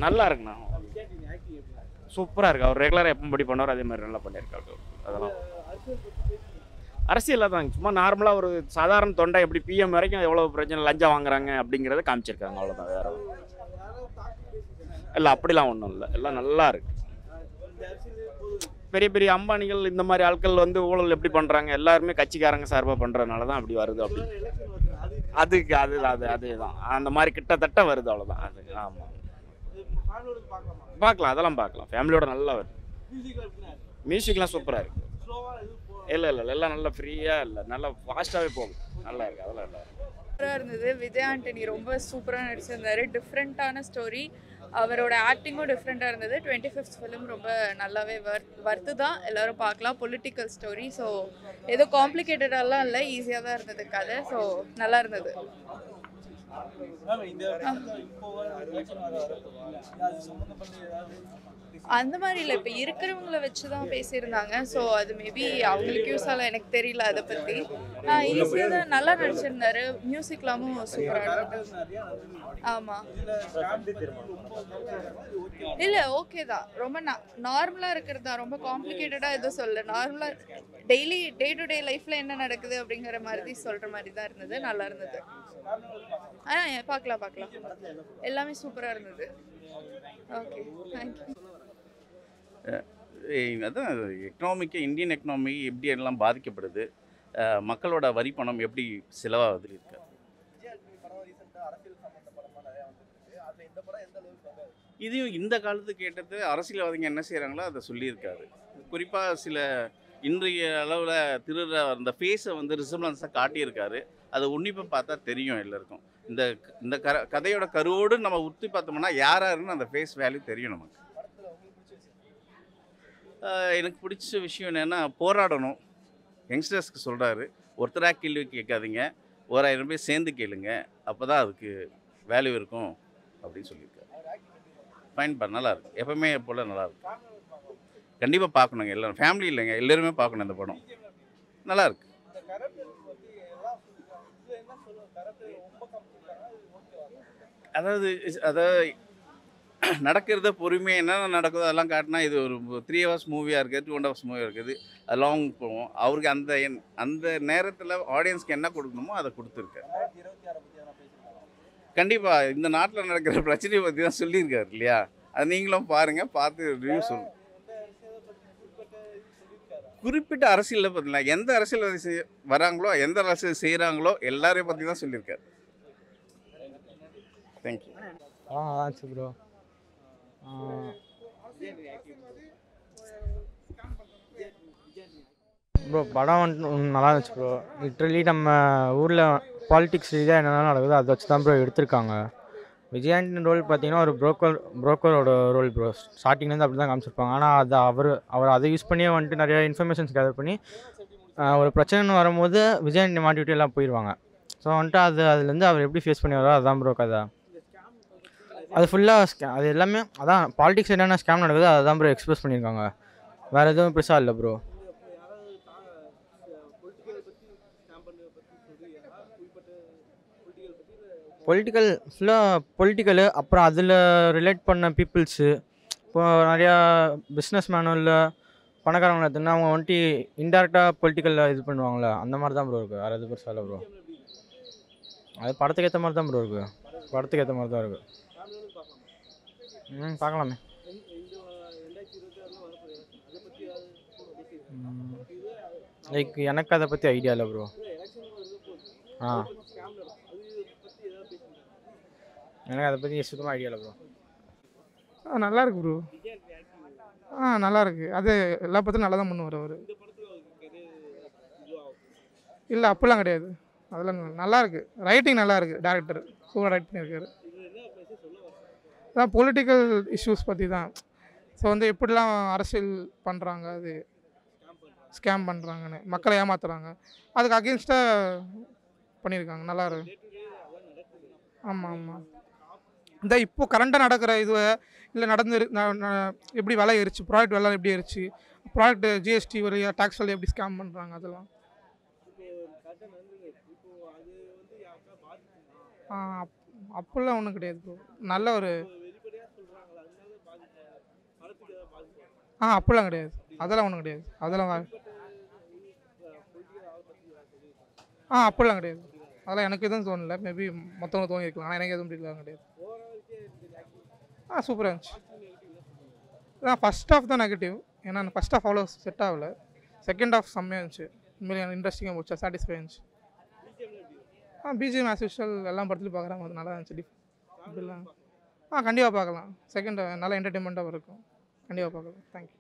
நல்லா இருக்குண்ணா. சூப்பராக இருக்கு. அவர் ரெகுலராக எப்போ படி பண்ணுவார் அதே மாதிரி நல்லா பண்ணியிருக்காரு. அதெல்லாம் அரசியலில் தான் சும்மா நார்மலாக ஒரு சாதாரண தொண்டை எப்படி பிஎம் வரைக்கும் எவ்வளோ பிரச்சனை லஞ்சம் வாங்குறாங்க அப்படிங்கிறத காமிச்சிருக்காங்க. அவ்வளோதான், வேற இல்லை அப்படிலாம் ஒன்றும் இல்லை. எல்லாம் நல்லா இருக்கு. பெரிய பெரிய அம்பானிகள் இந்த மாதிரி ஆட்கள் வந்து ஊழல் எப்படி பண்ணுறாங்க, எல்லாருமே கட்சிக்காரங்க சார்பாக பண்ணுறதுனால தான் அப்படி வருது. அப்படி அதுக்கு அதே தான் அந்த மாதிரி கிட்டத்தட்ட வருது. அவ்வளோதான் அது. ஆமாம், பார்க்கலாம், அதெல்லாம் பார்க்கலாம். ஃபேமிலியோட நல்லா வருது. மியூசிக்லாம் சூப்பராக இருக்குது. இல்லை எல்லாம் நல்லா ஃப்ரீயாக இல்லை, நல்லா ஃபாஸ்ட்டாகவே போகும். நல்லா இருக்குது. அதெல்லாம் நல்லா சூப்பராக இருந்தது. விஜய் ஆண்டனி ரொம்ப சூப்பராக நடிச்சிருந்தாரு. டிஃப்ரெண்ட்டான ஸ்டோரி, அவரோட ஆக்டிங்கும் டிஃப்ரெண்ட்டாக இருந்தது. 25th ஃபிலிம் ரொம்ப நல்லாவே வர்த்து தான், எல்லோரும் பார்க்கலாம். பொலிட்டிக்கல் ஸ்டோரி, ஸோ ஏதோ காம்ப்ளிகேட்டடாலாம் இல்லை, ஈஸியாக தான் இருந்தது கதை. ஸோ நல்லா இருந்தது. அந்த மாதிரி இல்லை, இப்போ இருக்கிறவங்கள வச்சு தான் பேசியிருந்தாங்க. ஸோ அது மேபி அவங்களுக்கு யூஸ் ஆகல, எனக்கு தெரியல அதை பற்றி. ஈஸியாக தான் நல்லா நடிச்சிருந்தாரு. மியூசிக்லாமும் சூப்பராக இருந்தது. ஆமாம், இல்லை ஓகே தான். ரொம்ப நார்மலாக இருக்கிறது தான், ரொம்ப காம்ப்ளிகேட்டடாக எதுவும் சொல்ல. நார்மலாக டெய்லி டே டு டே லைஃப்பில் என்ன நடக்குது அப்படிங்கிற மாதிரி சொல்கிற மாதிரி தான் இருந்தது. நல்லா இருந்தது. பார்க்கலாம். எல்லாமே சூப்பராக இருந்தது. Okay, thank you. அதான் இந்தியன் எக்கனாமி எப்படி எல்லாம் பாதிக்கப்படுது, மக்களோட வரி பணம் எப்படி செலவாகுது இருக்காது. இதையும் இந்த காலத்து கேட்டது அரசியல்வாதிங்க என்ன செய்கிறாங்களோ அதை சொல்லியிருக்காரு. குறிப்பாக சில இன்றைய அளவில் திருடுற அந்த ஃபேஸை வந்து ரிசம்பிளன்ஸாக காட்டியிருக்காரு. அதை உன்னிப்பாக பார்த்தா தெரியும் எல்லாருக்கும். இந்த கதையோட கருவோடு நம்ம உத்தி பார்த்தோம்னா யாருன்னு அந்த ஃபேஸ் வேல்யூ தெரியும் நமக்கு. எனக்கு பிடிச்ச விஷயம் என்னென்னா போராடணும். யங்ஸ்டர்ஸ்க்கு சொல்கிறாரு, ஒருத்தராக கேள்வி கேட்காதீங்க, 1000 பேர் சேர்ந்து கேளுங்க, அப்போ தான் அதுக்கு வேல்யூ இருக்கும் அப்படின்னு சொல்லியிருக்காரு. ஃபைன் பண்ண நல்லாயிருக்கு. எப்போவுமே போல் நல்லாயிருக்கு. கண்டிப்பாக பார்க்கணுங்க. எல்லோரும் ஃபேமிலி இல்லைங்க, எல்லோருமே பார்க்கணும் இந்த படம். நல்லாயிருக்கு. அதாவது நடக்கிறத பொறுமையாக என்னென்ன நடக்குதோ அதெல்லாம் காட்டினா இது ஒரு 3 hours மூவியாக இருக்குது, 2.5 hours மூவியாக இருக்குது. அது லாங் போகும். அவருக்கு அந்த நேரத்தில் ஆடியன்ஸ்க்கு என்ன கொடுக்கணுமோ அதை கொடுத்துருக்காரு. கண்டிப்பாக இந்த நாட்டில் நடக்கிற பிரச்சனையை பற்றி தான் சொல்லியிருக்காரு இல்லையா? அது நீங்களும் பாருங்கள், பார்த்து ரிவ்யூ சொல்லுங்கள். குறிப்பிட்ட அரசியலில் பார்த்தீங்களா, எந்த அரசியல்வாதி வராங்களோ, எந்த அரசியல் செய்கிறாங்களோ எல்லாரையும் பற்றி தான் சொல்லியிருக்காரு. தேங்க்யூ. ஆச்சு ப்ரோ. ப்ரோ படம் வந்துட்டு நல்லா இருந்துச்சு ப்ரோ. லிட்ரலி நம்ம ஊரில் பாலிட்டிக்ஸ் ரீதியாக என்னென்ன நடக்குதோ அதை வச்சு தான் ப்ரோ எடுத்திருக்காங்க. விஜய் ஆண்டனி ரோல் பார்த்தீங்கன்னா ஒரு புரோக்கரோட ரோல் ப்ரோ. ஸ்டார்டிங்லேருந்து அப்படி தான் காமிச்சிருப்பாங்க. ஆனால் அது அவர் அதை யூஸ் பண்ணியே வந்துட்டு நிறையா இன்ஃபர்மேஷன்ஸ் கேதர் பண்ணி ஒரு பிரச்சனைன்னு வரும்போது விஜய் ஆண்டனி மாட்டிவிட்டு எல்லாம் போயிடுவாங்க. ஸோ வந்துட்டு அதுலேருந்து அவர் எப்படி ஃபேஸ் பண்ணி வரோ அதுதான் ப்ரோ கதை. அது ஃபுல்லாக அது எல்லாமே அதான் பாலிட்டிக்ஸ் என்னென்ன ஸ்கேம் நடக்குது அதை தான் ப்ரோ எக்ஸ்பிரஸ் பண்ணியிருக்காங்க. வேறு எதுவும் பெருசாக இல்லை ப்ரோ. பொலிட்டிக்கலு அப்புறம் அதில் ரிலேட் பண்ண பீப்புள்ஸு. இப்போ நிறையா பிஸ்னஸ் மேனும் இல்லை பணக்காரங்களை எடுத்துன்னா அவங்க வந்துட்டு இன்டெரக்டாக பொலிட்டிக்கலில் இது பண்ணுவாங்களே, அந்த மாதிரி தான் ப்ரோ இருக்குது. வேறு எது பெருசாக இல்லை ப்ரோ. அது படத்துக்கு ஏற்ற மாதிரி தான் ப்ரோ இருக்குது. படத்துக்கு ஏற்ற மாதிரி தான் இருக்குது. பார்க்கலாமே. லைக் எனக்கு அதை பற்றி ஐடியா இல்லை ப்ரோ. எனக்கு அதை பற்றி சுத்தமாக ஐடியா இல்லை ப்ரோ. நல்லாயிருக்கு ப்ரோ. நல்லாயிருக்கு. அது எல்லா பற்றியும் நல்லா தான் பண்ணுவார் அவர். இல்லை அப்படிலாம் கிடையாது. அதெல்லாம் நல்லாயிருக்கு. ரைட்டிங் நல்லாயிருக்கு. டேரக்டர் சூப்பராக ரைட் பண்ணியிருக்காரு. அதான் பொலிட்டிக்கல் இஷ்யூஸ் பற்றி தான். ஸோ வந்து எப்படிலாம் அரசியல் பண்ணுறாங்க, அது ஸ்கேம் பண்ணுறாங்கன்னு, மக்களை ஏமாத்துறாங்க, அதுக்கு அகெயின்ஸ்டாக பண்ணியிருக்காங்க. நல்லா இருக்கு. ஆமாம். இந்த இப்போது கரண்டாக நடக்கிற இதுவை இல்லை எப்படி விலை ஏறிச்சு, ப்ராடக்ட் விலை எப்படி ஏறிச்சு, ப்ராடக்ட் ஜிஎஸ்டி வழியாக டேக்ஸ் வழியாக எப்படி ஸ்கேம் பண்ணுறாங்க, அதெல்லாம் அப்படிலாம் ஒன்றும் கிடையாது ப்ரோ. நல்ல ஒரு அப்படிலாம் கிடையாது, அதெல்லாம் ஒன்றும் கிடையாது, அதெல்லாம் அப்படிலாம் கிடையாது, அதெல்லாம் எனக்கு எதுவும் தோணலை. மேபி மற்றவங்க தோணியிருக்கலாம், ஆனால் எனக்கு எதுவும் பிடிக்கலாம் கிடையாது. சூப்பராக இருந்துச்சு. ஃபஸ்ட் ஹாஃப் தான் நெகட்டிவ், ஏன்னா ஃபஸ்ட் ஹாஃப் அவ்வளோ செட் ஆகலை. செகண்ட் ஹாஃப் செம்மையாக இருந்துச்சு, உண்மையிலே இன்ட்ரெஸ்டிங்காக போச்சு, சாட்டிஸ்ஃபை இருந்துச்சு. பிஜிஎம் ஆஸ் யூஷுவல் எல்லாம் படத்துலையும் பார்க்குறாங்க, அது நல்லா இருந்துச்சு. அப்படிலாம் கண்டிப்பாக பார்க்கலாம். செகண்ட் நல்லா என்டர்டெயின்மெண்ட்டாக இருக்கும், கண்டிப்பாக பார்க்கலாம். தேங்க்யூ.